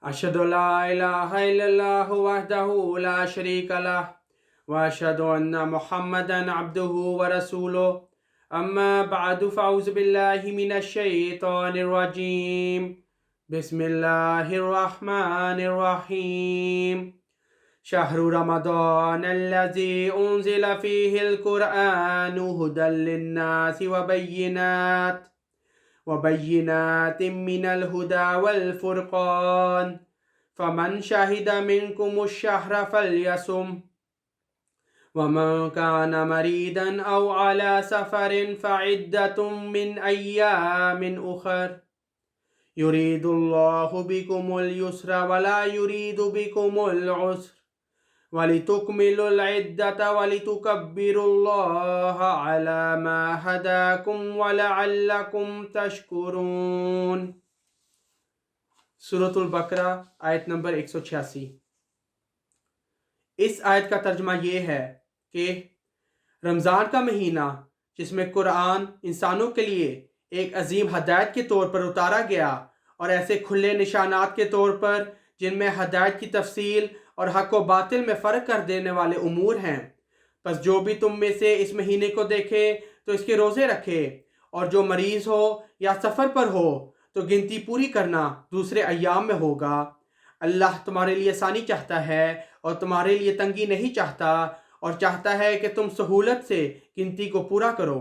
أشهد أن لا إله إلا الله وحده لا شريك له وأشهد أن محمدا عبده ورسوله أما بعد فأعوذ بالله من الشيطان الرجيم بسم الله الرحمن الرحيم شهر رمضان الذي أنزل فيه القرآن هدى للناس وبينات من الهدى والفرقان فمن شهد منكم الشهر فليصم ومن كان مريضا أو على سفر فعدة من أيام أخر يريد الله بكم اليسر ولا يريد بكم العسر ولتكملوا العدة ولتكبروا الله على ما هداكم ولعلكم تشكرون۔ سورۃ البقرہ آیت نمبر 186۔ اس آیت کا ترجمہ یہ ہے کہ رمضان کا مہینہ جس میں قرآن انسانوں کے لیے ایک عظیم ہدایت کے طور پر اتارا گیا اور ایسے کھلے نشانات کے طور پر جن میں ہدایت کی تفصیل اور حق و باطل میں فرق کر دینے والے امور ہیں، پس جو بھی تم میں سے اس مہینے کو دیکھے تو اس کے روزے رکھے، اور جو مریض ہو یا سفر پر ہو تو گنتی پوری کرنا دوسرے ایام میں ہوگا۔ اللہ تمہارے لیے آسانی چاہتا ہے اور تمہارے لیے تنگی نہیں چاہتا، اور چاہتا ہے کہ تم سہولت سے گنتی کو پورا کرو،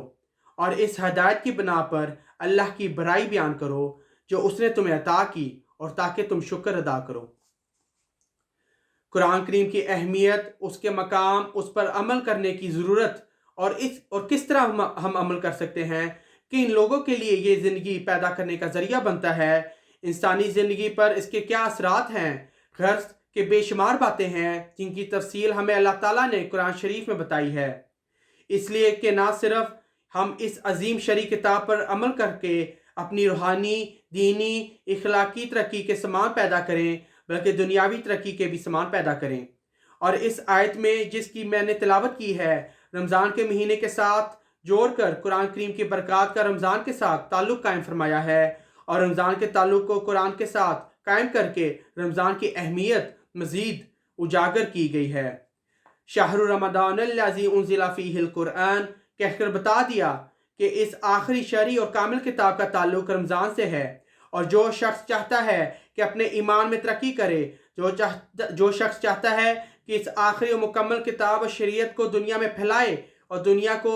اور اس ہدایت کی بنا پر اللہ کی بڑائی بیان کرو جو اس نے تمہیں عطا کی، اور تاکہ تم شکر ادا کرو۔ قرآن کریم کی اہمیت، اس کے مقام، اس پر عمل کرنے کی ضرورت، اور کس طرح ہم عمل کر سکتے ہیں، کن لوگوں کے لیے یہ زندگی پیدا کرنے کا ذریعہ بنتا ہے، انسانی زندگی پر اس کے کیا اثرات ہیں، غرض کہ بے شمار باتیں ہیں جن کی تفصیل ہمیں اللہ تعالیٰ نے قرآن شریف میں بتائی ہے، اس لیے کہ نہ صرف ہم اس عظیم شرعی کتاب پر عمل کر کے اپنی روحانی، دینی، اخلاقی ترقی کے سامان پیدا کریں، بلکہ دنیاوی ترقی کے بھی سامان پیدا کریں۔ اور اس آیت میں جس کی میں نے تلاوت کی ہے، رمضان کے مہینے کے ساتھ جوڑ کر قرآن کریم کی برکات کا رمضان کے ساتھ تعلق قائم فرمایا ہے، اور رمضان کے تعلق کو قرآن کے ساتھ قائم کر کے رمضان کی اہمیت مزید اجاگر کی گئی ہے۔ شہر رمضان الذی انزل فیہ القرآن کہہ کر بتا دیا کہ اس آخری شرعی اور کامل کتاب کا تعلق رمضان سے ہے، اور جو شخص چاہتا ہے کہ اپنے ایمان میں ترقی کرے، جو شخص چاہتا ہے کہ اس آخری و مکمل کتاب اور شریعت کو دنیا میں پھیلائے اور دنیا کو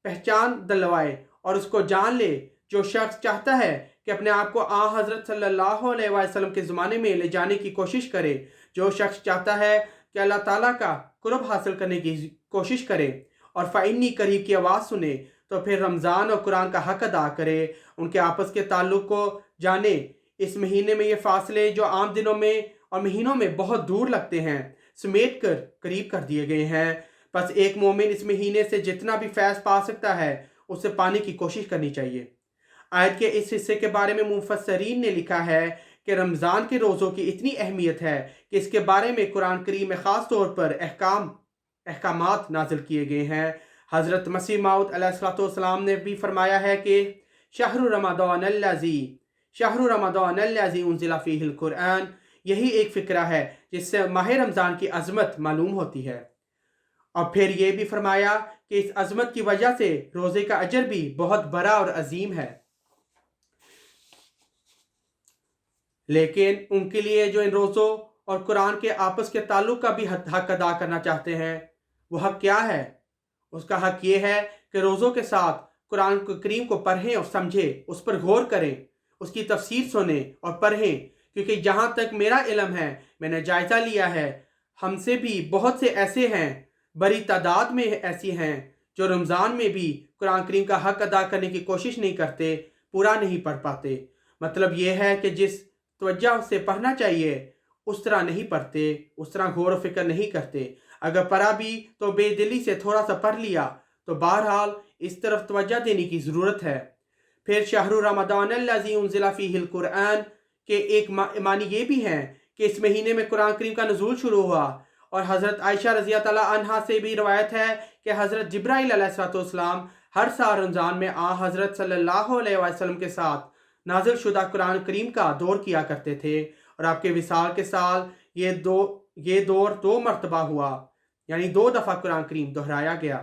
پہچان دلوائے اور اس کو جان لے، جو شخص چاہتا ہے کہ اپنے آپ کو حضرت صلی اللہ علیہ وسلم کے زمانے میں لے جانے کی کوشش کرے، جو شخص چاہتا ہے کہ اللہ تعالیٰ کا قرب حاصل کرنے کی کوشش کرے اور فإنی قریب کی آواز سنے، تو پھر رمضان اور قرآن کا حق ادا کرے، ان کے آپس کے تعلق کو جانے۔ اس مہینے میں یہ فاصلے جو عام دنوں میں اور مہینوں میں بہت دور لگتے ہیں، سمیٹ کر قریب کر دیے گئے ہیں۔ بس ایک مومن اس مہینے سے جتنا بھی فیض پا سکتا ہے اسے پانے کی کوشش کرنی چاہیے۔ آیت کے اس حصے کے بارے میں مفسرین نے لکھا ہے کہ رمضان کے روزوں کی اتنی اہمیت ہے کہ اس کے بارے میں قرآن کریم میں خاص طور پر احکامات نازل کیے گئے ہیں۔ حضرت مسیح موعود علیہ السلام نے بھی فرمایا ہے کہ شہر رمضان الذی انزل فیہ القرآن، یہی ایک فقرہ ہے جس سے ماہ رمضان کی عظمت معلوم ہوتی ہے، اور پھر یہ بھی فرمایا کہ اس عظمت کی وجہ سے روزے کا اجر بھی بہت بڑا اور عظیم ہے۔ لیکن ان کے لیے جو ان روزوں اور قرآن کے آپس کے تعلق کا بھی حق ادا کرنا چاہتے ہیں، وہ حق کیا ہے؟ اس کا حق یہ ہے کہ روزوں کے ساتھ قرآن کریم کو پڑھیں اور سمجھیں، اس پر غور کریں، اس کی تفسیر سنیں اور پڑھیں، کیونکہ جہاں تک میرا علم ہے، میں نے جائزہ لیا ہے، ہم سے بھی بہت سے ایسے ہیں، بڑی تعداد میں ایسی ہیں جو رمضان میں بھی قرآن کریم کا حق ادا کرنے کی کوشش نہیں کرتے، پورا نہیں پڑھ پاتے۔ مطلب یہ ہے کہ جس توجہ سے پڑھنا چاہیے اس طرح نہیں پڑھتے، اس طرح غور و فکر نہیں کرتے، اگر پڑھا بھی تو بے دلی سے تھوڑا سا پڑھ لیا، تو بہرحال اس طرف توجہ دینے کی ضرورت ہے۔ پھر شہر رمضان الذی انزل فیہ القرآن کے ایک معنی یہ بھی ہیں کہ اس مہینے میں قرآن کریم کا نزول شروع ہوا، اور حضرت عائشہ رضی اللہ عنہا سے بھی روایت ہے کہ حضرت جبرائیل علیہ السلام ہر سال رمضان میں حضرت صلی اللہ علیہ وسلم کے ساتھ نازل شدہ قرآن کریم کا دور کیا کرتے تھے، اور آپ کے وصال کے سال یہ دور 2 مرتبہ ہوا، یعنی 2 دفعہ قرآن کریم دہرایا گیا۔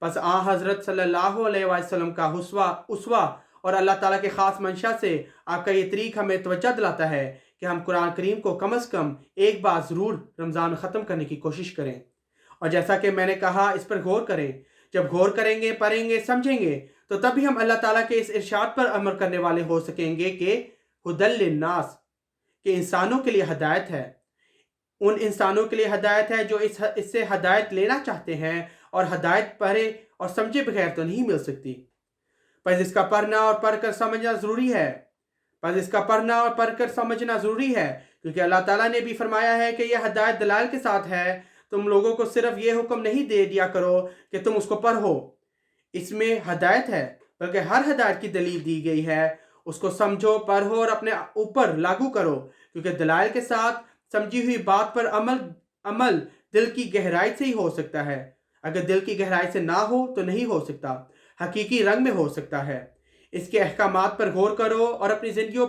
بس حضرت صلی اللہ علیہ وسلم کا اسوہ اور اللہ تعالیٰ کے خاص منشا سے آپ کا یہ طریق ہمیں توجہ دلاتا ہے کہ ہم قرآن کریم کو کم از کم ایک بار ضرور رمضان میں ختم کرنے کی کوشش کریں، اور جیسا کہ میں نے کہا اس پر غور کریں۔ جب غور کریں گے، پڑھیں گے، سمجھیں گے تو تبھی ہم اللہ تعالیٰ کے اس ارشاد پر عمل کرنے والے ہو سکیں گے کہ ہدی للناس، کہ انسانوں کے لیے ہدایت ہے، ان انسانوں کے لیے ہدایت ہے جو اس سے ہدایت لینا چاہتے ہیں، اور ہدایت پڑھے اور سمجھے بغیر تو نہیں مل سکتی۔ پس اس کا پڑھنا اور پڑھ کر سمجھنا ضروری ہے، کیونکہ اللہ تعالیٰ نے بھی فرمایا ہے کہ یہ ہدایت دلائل کے ساتھ ہے۔ تم لوگوں کو صرف یہ حکم نہیں دے دیا کرو کہ تم اس کو پڑھو، اس میں ہدایت ہے، بلکہ ہر ہدایت کی دلیل دی گئی ہے، اس کو سمجھو، پڑھو اور اپنے اوپر لاگو کرو، کیونکہ دلائل کے ساتھ سمجھی ہوئی بات پر عمل دل کی گہرائی سے ہی ہو سکتا ہے۔ اگر دل کی گہرائی سے نہ ہو تو نہیں ہو سکتا، حقیقی رنگ میں ہو سکتا ہے۔ اس کے احکامات پر غور کرو اور اپنی زندگیوں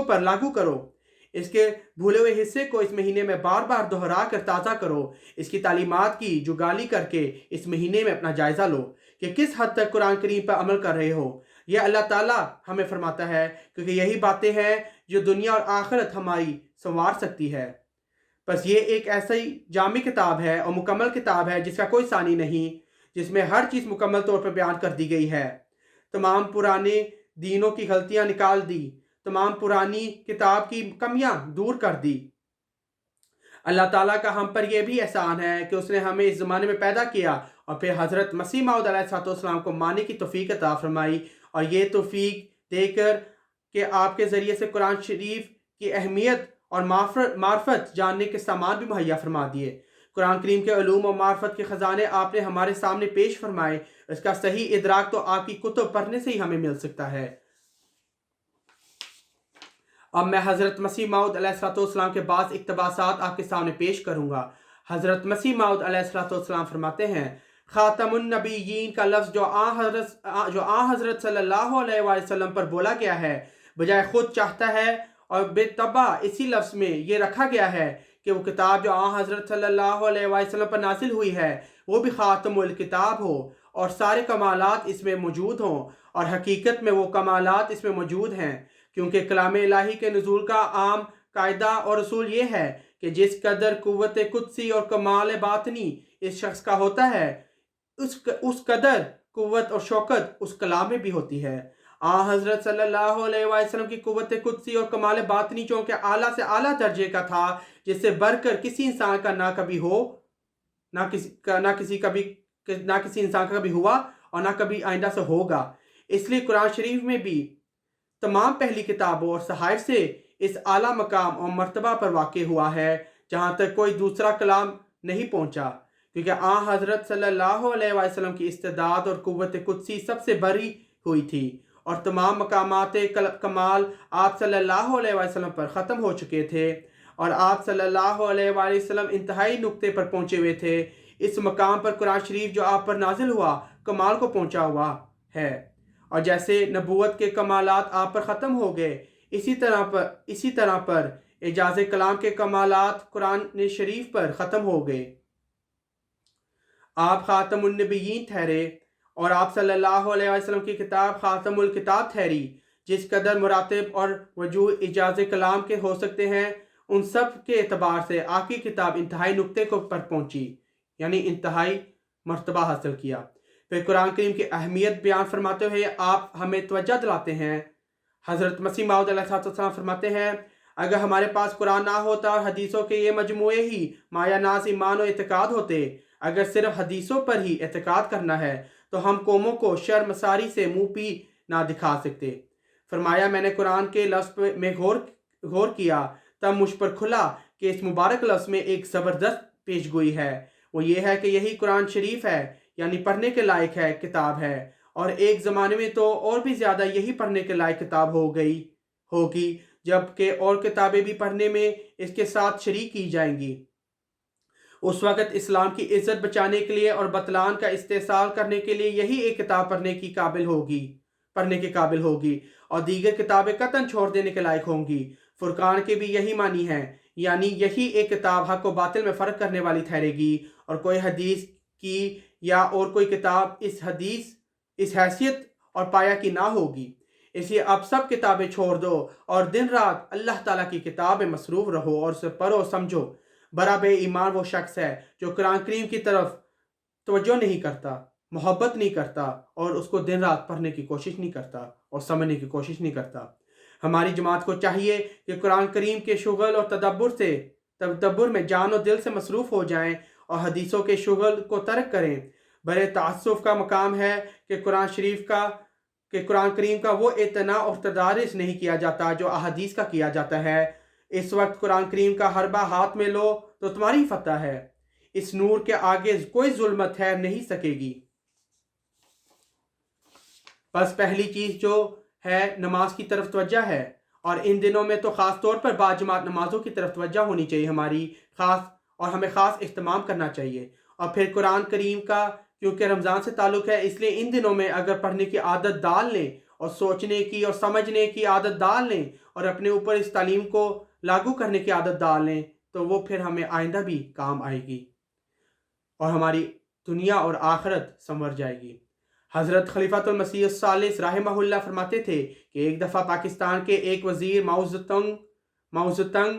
پر لاگو کرو۔ اس کے بھولے ہوئے حصے کو اس مہینے میں بار بار دہرا کر تازہ کرو۔ اس کی تعلیمات کی جگالی کر کے اس مہینے میں اپنا جائزہ لو کہ کس حد تک قرآن کریم پر عمل کر رہے ہو۔ یہ اللہ تعالیٰ ہمیں فرماتا ہے، کیونکہ یہی باتیں ہیں جو دنیا اور آخرت ہماری سنوار سکتی ہے۔ بس یہ ایک ایسی جامع کتاب ہے اور مکمل کتاب ہے جس کا کوئی ثانی نہیں، جس میں ہر چیز مکمل طور پر بیان کر دی گئی ہے۔ تمام پرانے دینوں کی غلطیاں نکال دی، تمام پرانی کتاب کی کمیاں دور کر دی۔ اللہ تعالیٰ کا ہم پر یہ بھی احسان ہے کہ اس نے ہمیں اس زمانے میں پیدا کیا اور پھر حضرت مسیح موعود علیہ السلام کو ماننے کی توفیق عطا فرمائی، اور یہ توفیق دے کر کہ آپ کے ذریعے سے قرآن شریف کی اہمیت اور معرفت جاننے کے سامان بھی مہیا فرما دیے۔ قرآن کریم کے علوم و معرفت کے خزانے آپ نے ہمارے سامنے پیش فرمائے، اس کا صحیح ادراک تو آپ کی کتب پڑھنے سے ہی ہمیں مل سکتا ہے۔ اب میں حضرت مسیح موعود علیہ السلام کے بعض اقتباسات آپ کے سامنے پیش کروں گا۔ حضرت مسیح موعود علیہ السلام فرماتے ہیں، خاتم النبیین کا لفظ جو حضرت صلی اللہ علیہ وسلم پر بولا گیا ہے، بجائے خود چاہتا ہے اور بے طبع اسی لفظ میں یہ رکھا گیا ہے کہ وہ کتاب جو حضرت صلی اللہ علیہ وسلم پر نازل ہوئی ہے وہ بھی خاتم الکتاب ہو اور سارے کمالات اس میں موجود ہوں، اور حقیقت میں وہ کمالات اس میں موجود ہیں، کیونکہ کلام الہی کے نزول کا عام قاعدہ اور اصول یہ ہے کہ جس قدر قوت قدسی اور کمال باطنی اس شخص کا ہوتا ہے، اس قدر قوت اور شوکت اس کلام میں بھی ہوتی ہے۔ حضرت صلی اللہ علیہ وسلم کی قوت قدسی اور کمال باطنی چونکہ اعلیٰ سے اعلیٰ درجے کا تھا، جس سے بڑھ کر کسی انسان کا نہ کسی انسان کا کبھی ہوا اور نہ کبھی آئندہ سے ہوگا۔ اس لیے قرآن شریف میں بھی تمام پہلی کتابوں اور صحائف سے اس اعلیٰ مقام اور مرتبہ پر واقع ہوا ہے جہاں تک کوئی دوسرا کلام نہیں پہنچا، کیونکہ حضرت صلی اللہ علیہ وسلم کی استعداد اور قوت قدسی سب سے بڑی ہوئی تھی، اور تمام مقامات کمال آپ صلی اللہ علیہ وسلم پر ختم ہو چکے تھے، اور آپ صلی اللہ علیہ وسلم انتہائی نقطے پر پہنچے ہوئے تھے۔ اس مقام پر قرآن شریف جو آپ پر نازل ہوا کمال کو پہنچا ہوا ہے، اور جیسے نبوت کے کمالات آپ پر ختم ہو گئے، اسی طرح پر اعجاز کلام کے کمالات قرآن شریف پر ختم ہو گئے۔ آپ خاتم النبیین ٹھہرے اور آپ صلی اللہ علیہ وسلم کی کتاب خاتم الکتاب ٹھہری۔ جس قدر مراتب اور وجوہ اعجاز کلام کے ہو سکتے ہیں، ان سب کے اعتبار سے آپ کی کتاب انتہائی نقطے پر پہنچی، یعنی انتہائی مرتبہ حاصل کیا۔ پھر قرآن کریم کی اہمیت بیان فرماتے ہوئے آپ ہمیں توجہ دلاتے ہیں۔ حضرت مسیح موعود علیہ السلام فرماتے ہیں، اگر ہمارے پاس قرآن نہ ہوتا اور حدیثوں کے یہ مجموعے ہی مایا ناز ایمان و اعتقاد ہوتے، اگر صرف حدیثوں پر ہی اعتقاد کرنا ہے تو ہم قوموں کو شرم ساری سے منہ بھی نہ دکھا سکتے۔ فرمایا، میں نے قرآن کے لفظ میں غور کیا، تب مجھ پر کھلا کہ اس مبارک لفظ میں ایک زبردست پیش گوئی ہے، وہ یہ ہے کہ یہی قرآن شریف ہے، یعنی پڑھنے کے لائق ہے کتاب ہے، اور ایک زمانے میں تو اور بھی زیادہ یہی پڑھنے کے لائق کتاب ہوگی، جبکہ اور کتابیں بھی پڑھنے میں اس کے ساتھ شریک کی جائیں گی۔ اس وقت اسلام کی عزت بچانے کے لیے اور بطلان کا استحصال کرنے کے لیے یہی ایک کتاب پڑھنے کے قابل ہوگی، اور دیگر کتابیں قطعاً چھوڑ دینے کے لائق ہوں گی۔ فرقان کے بھی یہی معنی ہے، یعنی یہی ایک کتاب حق و باطل میں فرق کرنے والی ٹھہرے گی، اور کوئی حدیث کی یا اور کوئی کتاب اس حیثیت اور پایا کی نہ ہوگی۔ اس لیے اب سب کتابیں چھوڑ دو اور دن رات اللہ تعالیٰ کی کتاب میں مصروف رہو اور اسے پڑھو سمجھو۔ بڑا بے ایمان وہ شخص ہے جو قرآن کریم کی طرف توجہ نہیں کرتا، محبت نہیں کرتا، اور اس کو دن رات پڑھنے کی کوشش نہیں کرتا اور سمجھنے کی کوشش نہیں کرتا۔ ہماری جماعت کو چاہیے کہ قرآن کریم کے شغل اور تدبر میں جان و دل سے مصروف ہو جائیں اور حدیثوں کے شغل کو ترک کریں۔ بڑے تعصب کا مقام ہے کہ قرآن کریم کا وہ اعتناء اور تدارس نہیں کیا جاتا جو احادیث کا کیا جاتا ہے۔ اس وقت قرآن کریم کا حربہ ہاتھ میں لو تو تمہاری فتح ہے، اس نور کے آگے کوئی ظلمت ٹھہر نہیں سکے گی۔ بس پہلی چیز جو ہے نماز کی طرف توجہ ہے، اور ان دنوں میں تو خاص طور پر باجماعت نمازوں کی طرف توجہ ہونی چاہیے ہمیں خاص اہتمام کرنا چاہیے۔ اور پھر قرآن کریم کا کیونکہ رمضان سے تعلق ہے، اس لیے ان دنوں میں اگر پڑھنے کی عادت ڈال لیں اور سوچنے کی اور سمجھنے کی عادت ڈال لیں اور اپنے اوپر اس تعلیم کو لاگو کرنے کی عادت ڈال لیں تو وہ پھر ہمیں آئندہ بھی کام آئے گی اور ہماری دنیا اور آخرت سنور جائے گی۔ حضرت خلیفۃ المسیح الثالث رحمہ اللہ فرماتے تھے کہ ایک دفعہ پاکستان کے ایک وزیر ماؤ زedong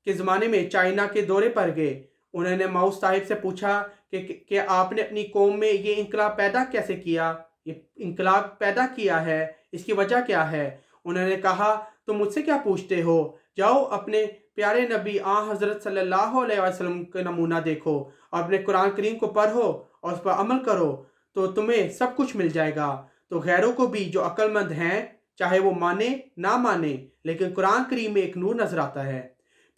کے زمانے میں چائنا کے دورے پر گئے۔ انہوں نے ماؤ صاحب سے پوچھا کہ آپ نے اپنی قوم میں یہ انقلاب پیدا کیسے کیا؟ یہ انقلاب پیدا کیا ہے، اس کی وجہ کیا ہے؟ انہوں نے کہا تم مجھ سے کیا پوچھتے ہو؟ جاؤ اپنے پیارے نبی حضرت صلی اللہ علیہ وسلم کا نمونہ دیکھو اور اپنے قرآن کریم کو پڑھو اور اس پر عمل کرو تو تمہیں سب کچھ مل جائے گا۔ تو غیروں کو بھی جو عقل مند ہیں چاہے وہ مانے نہ مانے، لیکن قرآن کریم میں ایک نور نظر آتا ہے۔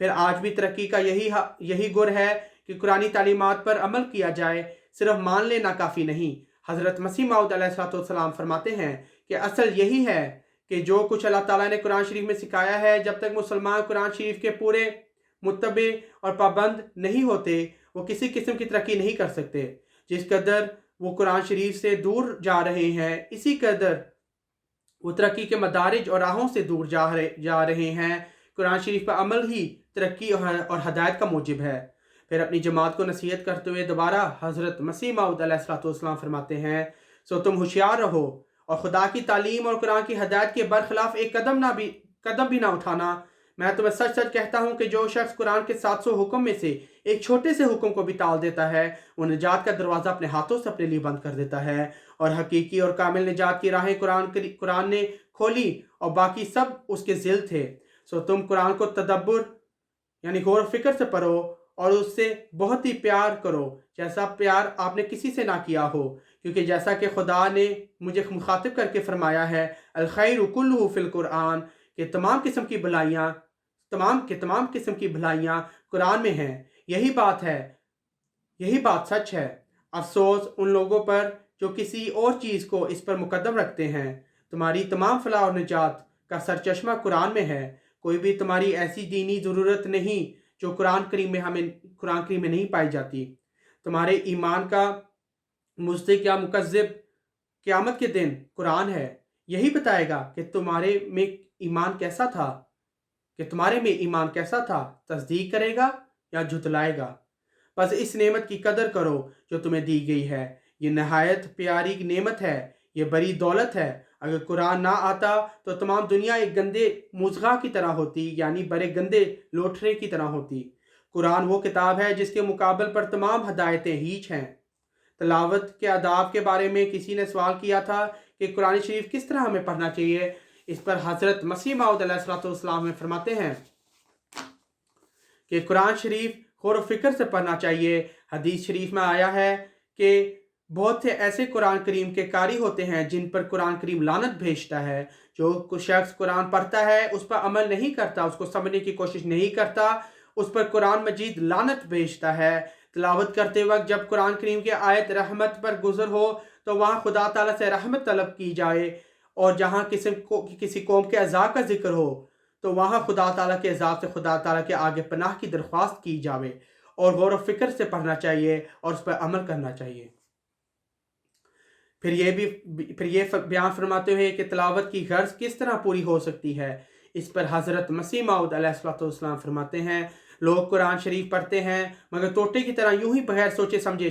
پھر آج بھی ترقی کا یہی گر ہے کہ قرآنی تعلیمات پر عمل کیا جائے، صرف مان لینا کافی نہیں۔ حضرت مسیح موعود علیہ السلام فرماتے ہیں کہ اصل یہی ہے کہ جو کچھ اللہ تعالیٰ نے قرآن شریف میں سکھایا ہے، جب تک مسلمان قرآن شریف کے پورے متبع اور پابند نہیں ہوتے وہ کسی قسم کی ترقی نہیں کر سکتے۔ جس قدر وہ قرآن شریف سے دور جا رہے ہیں، اسی قدر وہ ترقی کے مدارج اور راہوں سے دور جا رہے ہیں۔ قرآن شریف پر عمل ہی ترقی اور ہدایت کا موجب ہے۔ پھر اپنی جماعت کو نصیحت کرتے ہوئے دوبارہ حضرت مسیح موعود علیہ السلام فرماتے ہیں سو تم ہوشیار رہو اور خدا کی تعلیم اور قرآن کی ہدایت کے برخلاف ایک قدم بھی نہ اٹھانا۔ میں تمہیں سچ سچ کہتا ہوں کہ جو شخص قرآن کے 700 حکم میں سے ایک چھوٹے سے حکم کو بھی ٹال دیتا ہے، وہ نجات کا دروازہ اپنے ہاتھوں سے اپنے لیے بند کر دیتا ہے، اور حقیقی اور کامل نجات کی راہیں قرآن نے کھولی اور باقی سب اس کے ذل تھے۔ سو تم قرآن کو تدبر یعنی غور و فکر سے پڑھو اور اس سے بہت ہی پیار کرو، جیسا پیار آپ نے کسی سے نہ کیا ہو، کیونکہ جیسا کہ خدا نے مجھے مخاطب کر کے فرمایا ہے الخیر کلہ فی القرآن، کہ تمام قسم کی بھلائیاں قرآن میں ہیں۔ یہی بات سچ ہے۔ افسوس ان لوگوں پر جو کسی اور چیز کو اس پر مقدم رکھتے ہیں۔ تمہاری تمام فلاح اور نجات کا سرچشمہ قرآن میں ہے۔ کوئی بھی تمہاری ایسی دینی ضرورت نہیں جو قرآن کریم میں نہیں پائی جاتی۔ تمہارے ایمان کا مصدق یا مکذب قیامت کے دن قرآن ہے، یہی بتائے گا کہ تمہارے میں ایمان کیسا تھا، تصدیق کرے گا یا جھٹلائے گا۔ بس اس نعمت کی قدر کرو جو تمہیں دی گئی ہے، یہ نہایت پیاری نعمت ہے، یہ بڑی دولت ہے۔ اگر قرآن نہ آتا تو تمام دنیا ایک گندے موزغہ کی طرح ہوتی، یعنی بڑے گندے لوٹھرے کی طرح ہوتی۔ قرآن وہ کتاب ہے جس کے مقابل پر تمام ہدایتیں ہیچ ہیں۔ تلاوت کے آداب کے بارے میں کسی نے سوال کیا تھا کہ قرآن شریف کس طرح ہمیں پڑھنا چاہیے۔ اس پر حضرت مسیح موعود علیہ السلام فرماتے ہیں کہ قرآن شریف غور و فکر سے پڑھنا چاہیے۔ حدیث شریف میں آیا ہے کہ بہت سے ایسے قرآن کریم کے قاری ہوتے ہیں جن پر قرآن کریم لعنت بھیجتا ہے۔ جو شخص قرآن پڑھتا ہے اس پر عمل نہیں کرتا، اس کو سمجھنے کی کوشش نہیں کرتا، اس پر قرآن مجید لعنت بھیجتا ہے۔ تلاوت کرتے وقت جب قرآن کریم کی آیت رحمت پر گزر ہو تو وہاں خدا تعالیٰ سے رحمت طلب کی جائے، اور جہاں کسی قوم کے عذاب کا ذکر ہو تو وہاں خدا تعالیٰ کے عذاب سے خدا تعالیٰ کے آگے پناہ کی درخواست کی جاوے، اور غور و فکر سے پڑھنا چاہیے اور اس پر عمل کرنا چاہیے۔ پھر یہ بیان فرماتے ہوئے کہ تلاوت کی غرض کس طرح پوری ہو سکتی ہے۔ اس پر حضرت مسیح موعود علیہ السلام فرماتے ہیں لوگ قرآن شریف پڑھتے ہیں مگر طوطے کی طرح یوں ہی بغیر سوچے سمجھے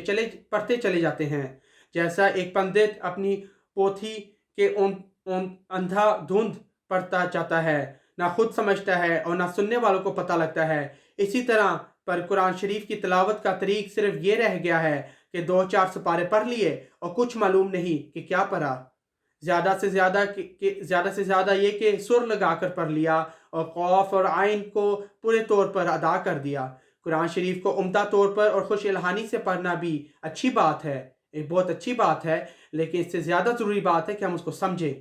پڑھتے چلے جاتے ہیں، جیسا ایک پنڈت اپنی پوتھی کے اندھا دھند پڑھتا جاتا ہے، نہ خود سمجھتا ہے اور نہ سننے والوں کو پتہ لگتا ہے۔ اسی طرح پر قرآن شریف کی تلاوت کا طریق صرف یہ رہ گیا ہے کہ 2-4 سپارے پڑھ لیے اور کچھ معلوم نہیں کہ کیا پڑھا، زیادہ سے زیادہ یہ کہ سر لگا کر پڑھ لیا اور قاف اور عین کو پورے طور پر ادا کر دیا۔ قرآن شریف کو عمدہ طور پر اور خوش الحانی سے پڑھنا بھی اچھی بات ہے، ایک بہت اچھی بات ہے، لیکن اس سے زیادہ ضروری بات ہے کہ ہم اس کو سمجھیں۔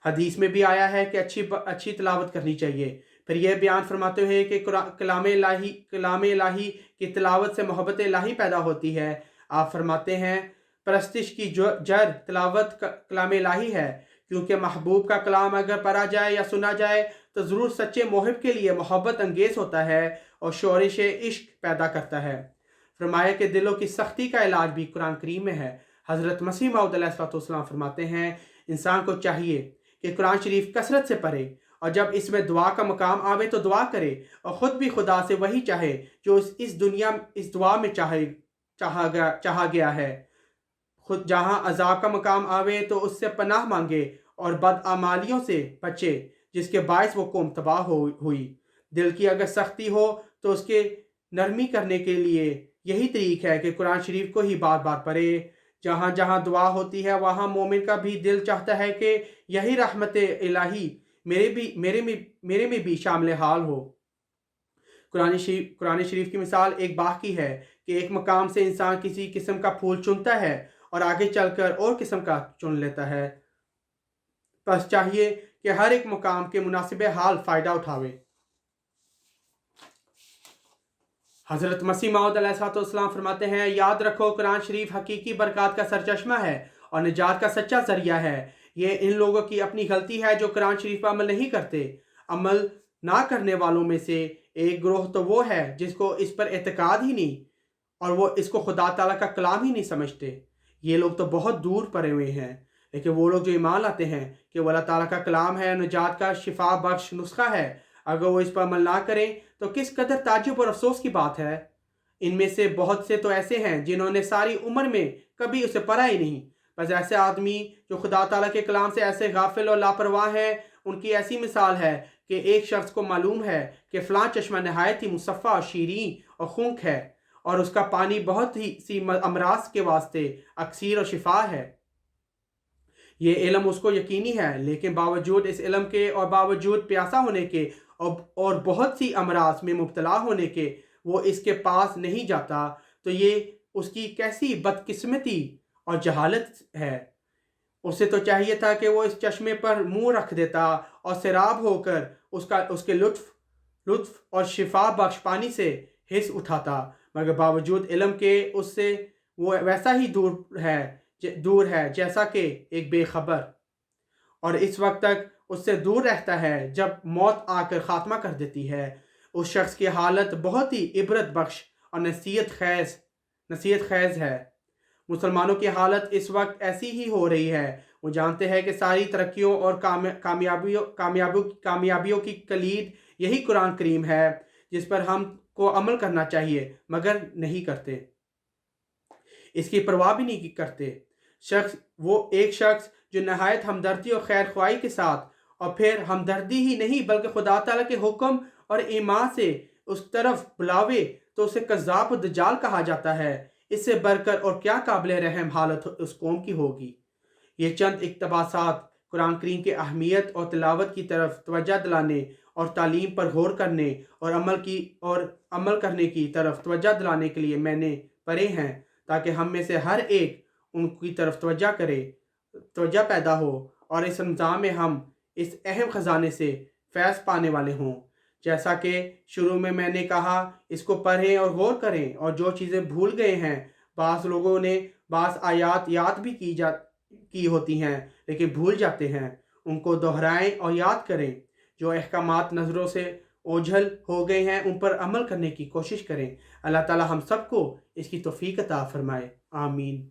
حدیث میں بھی آیا ہے کہ اچھی تلاوت کرنی چاہیے۔ پھر یہ بیان فرماتے ہوئے کہ کلام الہی کی تلاوت سے محبت الہی پیدا ہوتی ہے۔ آپ فرماتے ہیں پرستش کی جڑ تلاوت کلام الہی ہے، کیونکہ محبوب کا کلام اگر پڑھا جائے یا سنا جائے تو ضرور سچے محب کے لیے محبت انگیز ہوتا ہے اور شورش عشق پیدا کرتا ہے۔ فرمایا کہ دلوں کی سختی کا علاج بھی قرآن کریم میں ہے۔ حضرت مسیح موعود علیہ السلام فرماتے ہیں انسان کو چاہیے کہ قرآن شریف کثرت سے پڑھے اور جب اس میں دعا کا مقام آوے تو دعا کرے اور خود بھی خدا سے وہی چاہے جو اس دعا میں چاہا گیا ہے۔ خود جہاں عذاب کا مقام آوے تو اس سے پناہ مانگے اور بدعمالیوں سے بچے جس کے باعث وہ قوم تباہ ہوئی۔ دل کی اگر سختی ہو تو اس کے نرمی کرنے کے لیے یہی طریق ہے کہ قرآن شریف کو ہی بار بار پڑھے۔ جہاں جہاں دعا ہوتی ہے وہاں مومن کا بھی دل چاہتا ہے کہ یہی رحمت الہی میرے میں بھی شامل حال ہو۔ قرآن شریف کی مثال ایک باغ کی ہے کہ ایک مقام سے انسان کسی قسم کا پھول چنتا ہے اور آگے چل کر اور قسم کا چن لیتا ہے، بس چاہیے کہ ہر ایک مقام کے مناسب حال فائدہ اٹھاوے۔ حضرت مسیح موعود علیہ السلام فرماتے ہیں یاد رکھو قرآن شریف حقیقی برکات کا سرچشمہ ہے اور نجات کا سچا ذریعہ ہے۔ یہ ان لوگوں کی اپنی غلطی ہے جو قرآن شریف پر عمل نہیں کرتے۔ عمل نہ کرنے والوں میں سے ایک گروہ تو وہ ہے جس کو اس پر اعتقاد ہی نہیں اور وہ اس کو خدا تعالیٰ کا کلام ہی نہیں سمجھتے۔ یہ لوگ تو بہت دور پڑے ہوئے ہیں، لیکن وہ لوگ جو ایمان لاتے ہیں کہ وہ اللہ تعالیٰ کا کلام ہے، نجات کا شفا بخش نسخہ ہے، اگر وہ اس پر عمل نہ کریں تو کس قدر تعجب اور افسوس کی بات ہے۔ ان میں سے بہت سے تو ایسے ہیں جنہوں نے ساری عمر میں کبھی اسے پڑھا ہی نہیں۔ بس ایسے آدمی جو خدا تعالیٰ کے کلام سے ایسے غافل اور لاپرواہ ہیں، ان کی ایسی مثال ہے کہ ایک شخص کو معلوم ہے کہ فلاں چشمہ نہایت ہی مصفہ اور شیریں اور خنک ہے اور اس کا پانی بہت ہی سی امراض کے واسطے اکسیر اور شفا ہے۔ یہ علم اس کو یقینی ہے، لیکن باوجود اس علم کے اور باوجود پیاسا ہونے کے اور بہت سی امراض میں مبتلا ہونے کے وہ اس کے پاس نہیں جاتا، تو یہ اس کی کیسی بدقسمتی اور جہالت ہے۔ اسے تو چاہیے تھا کہ وہ اس چشمے پر منہ رکھ دیتا اور سیراب ہو کر اس کے لطف اور شفا بخش پانی سے حص اٹھاتا، مگر باوجود علم کے اس سے وہ ویسا ہی دور ہے جیسا کہ ایک بے خبر، اور اس وقت تک اس سے دور رہتا ہے جب موت آ کر خاتمہ کر دیتی ہے۔ اس شخص کی حالت بہت ہی عبرت بخش اور نصیحت خیز ہے۔ مسلمانوں کی حالت اس وقت ایسی ہی ہو رہی ہے۔ وہ جانتے ہیں کہ ساری ترقیوں اور کامیابیوں کی کلید یہی قرآن کریم ہے جس پر ہم کو عمل کرنا چاہیے، مگر نہیں کرتے، اس کی پرواہ بھی نہیں کرتے۔ ایک شخص جو نہایت ہمدردی اور خیر خواہی کے ساتھ، اور پھر ہمدردی ہی نہیں بلکہ خدا تعالیٰ کے حکم اور ایمان سے اس طرف بلاوے تو اسے کذاب و دجال کہا جاتا ہے۔ اس سے بڑھ کر اور کیا قابل رحم حالت اس قوم کی ہوگی۔ یہ چند اقتباسات قرآن کریم کی اہمیت اور تلاوت کی طرف توجہ دلانے اور تعلیم پر غور کرنے اور عمل کرنے کی طرف توجہ دلانے کے لیے میں نے پڑھے ہیں، تاکہ ہم میں سے ہر ایک ان کی طرف توجہ پیدا ہو اور اس رمضان میں ہم اس اہم خزانے سے فیض پانے والے ہوں۔ جیسا کہ شروع میں نے کہا، اس کو پڑھیں اور غور کریں، اور جو چیزیں بھول گئے ہیں، بعض لوگوں نے بعض آیات یاد بھی کی ہوتی ہیں لیکن بھول جاتے ہیں، ان کو دہرائیں اور یاد کریں۔ جو احکامات نظروں سے اوجھل ہو گئے ہیں ان پر عمل کرنے کی کوشش کریں۔ اللہ تعالی ہم سب کو اس کی توفیق عطا فرمائے، آمین۔